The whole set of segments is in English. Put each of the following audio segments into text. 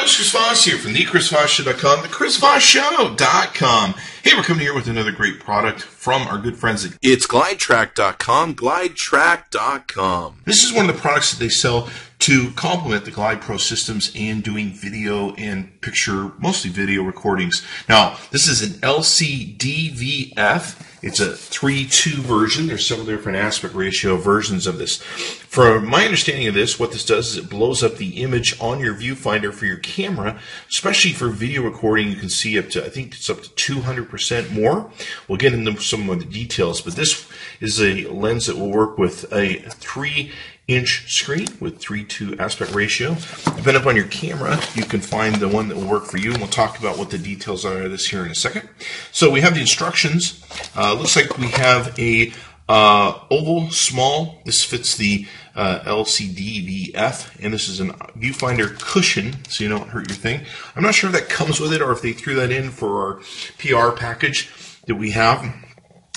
host, Chris Voss here from thechrisvossshow.com, thechrisvossshow.com. Hey, we're coming here with another great product from our good friends at Glidetrack.com, Glidetrack.com. This is one of the products that they sell to complement the Glide Pro systems and doing video and picture, mostly video recordings. Now, this is an LCDVF. It's a 3:2 version. There's several different aspect ratio versions of this. From my understanding of this, what this does is it blows up the image on your viewfinder for your camera, especially for video recording. You can see up to, I think it's up to 200% more. We'll get into some of the details, but this is a lens that will work with a 3-inch screen with 3:2 aspect ratio. Depending upon your camera, you can find the one that will work for you, and we'll talk about what the details are of this here in a second. So we have the instructions. Looks like we have a oval small. This fits the LCDVF, and this is a viewfinder cushion, so you don't hurt your thing. I'm not sure if that comes with it or if they threw that in for our PR package that we have.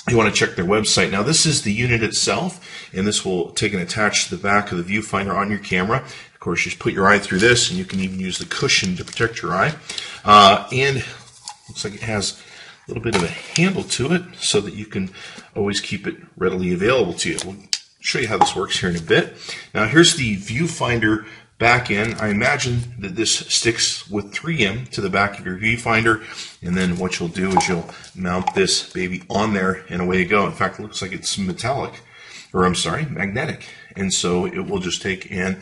You want to check their website. Now, this is the unit itself, and this will take and attach to the back of the viewfinder on your camera. Of course, you just put your eye through this, and you can even use the cushion to protect your eye. And looks like it has a little bit of a handle to it so that you can always keep it readily available to you. We'll show you how this works here in a bit. Now, here's the viewfinder back end. I imagine that this sticks with 3M to the back of your viewfinder, and then what you'll do is you'll mount this baby on there, and away you go. In fact, it looks like it's magnetic, and so it will just take and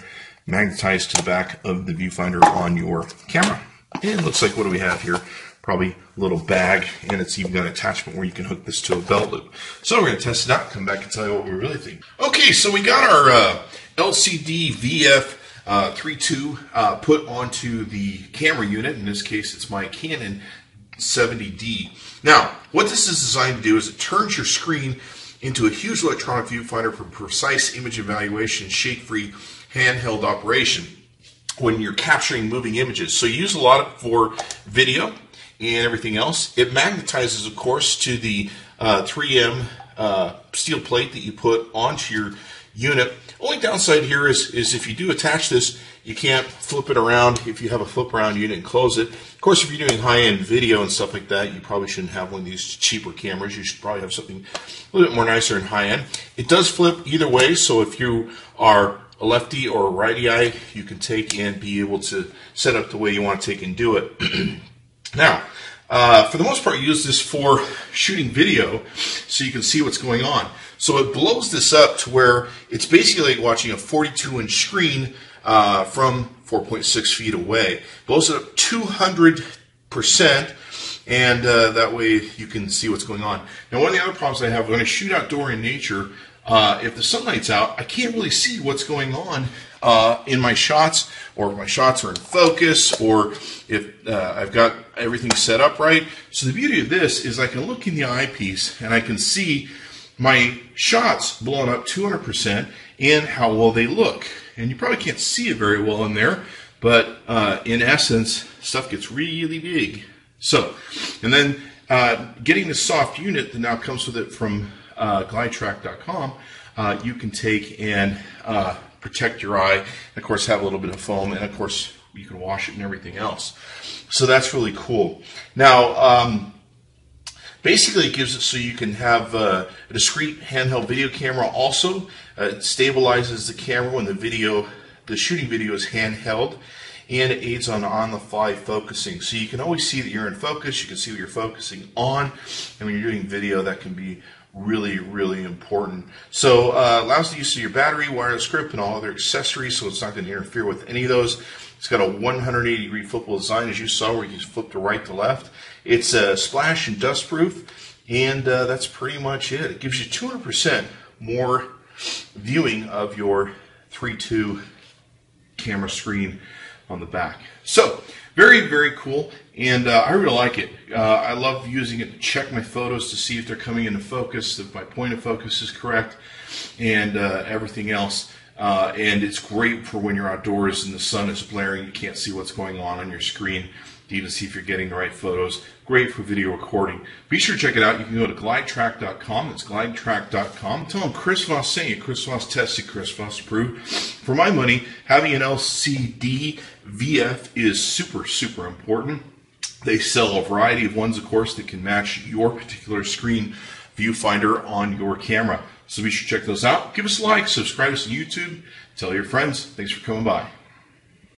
magnetize to the back of the viewfinder on your camera. And it looks like, what do we have here? Probably a little bag, and it's even got an attachment where you can hook this to a belt loop. So we're going to test it out, come back and tell you what we really think. Okay, so we got our LCDVF 3:2 put onto the camera unit. In this case, it's my Canon 70D. Now, what this is designed to do is it turns your screen into a huge electronic viewfinder for precise image evaluation, shake-free handheld operation when you're capturing moving images. So you use a lot for video and everything else. It magnetizes, of course, to the 3M steel plate that you put onto your unit. Only downside here is if you do attach this, you can't flip it around if you have a flip around unit and close it. Of course, if you're doing high-end video and stuff like that, you probably shouldn't have one of these cheaper cameras. You should probably have something a little bit more nicer and high-end. It does flip either way, so if you are a lefty or a righty eye, you can take and be able to set up the way you want to take and do it. Now, for the most part, you use this for shooting video so you can see what's going on. So it blows this up to where it's basically like watching a 42-inch screen from 4.6 feet away. Blows it up 200%, and that way you can see what's going on. Now, one of the other problems I have when I shoot outdoor in nature, if the sunlight's out, I can't really see what's going on in my shots, or if my shots are in focus, or if I've got everything set up right. So the beauty of this is I can look in the eyepiece and I can see my shots blown up 200% and how well they look. And you probably can't see it very well in there, but in essence, stuff gets really big. So, and then getting the soft unit that now comes with it from Glidetrack.com, you can take and protect your eye, and of course have a little bit of foam, and of course you can wash it and everything else. So that's really cool. Now, basically it gives it so you can have a discrete handheld video camera also. It stabilizes the camera when the shooting video is handheld, and it aids on on-the-fly focusing. So you can always see that you're in focus, you can see what you're focusing on, and when you're doing video, that can be really, really important. So allows the use of your battery, wireless grip, and all other accessories, so it's not going to interfere with any of those. It's got a 180-degree flippable design, as you saw, where you can flip to right to left. It's splash and dust proof, and that's pretty much it. It gives you 200% more viewing of your 3:2 camera screen on the back. So very, very cool, and I really like it. I love using it to check my photos to see if they're coming into focus, if my point of focus is correct, and everything else. and it's great for when you're outdoors and the sun is blaring, you can't see what's going on your screen to even see if you're getting the right photos. Great for video recording. Be sure to check it out. You can go to Glidetrack.com. That's Glidetrack.com. Tell them Chris Voss sent you. Chris Voss tested, Chris Voss approved. For my money, having an LCDVF is super, super important. They sell a variety of ones, of course, that can match your particular screen viewfinder on your camera. So be sure to check those out. Give us a like, subscribe to us on YouTube, tell your friends. Thanks for coming by.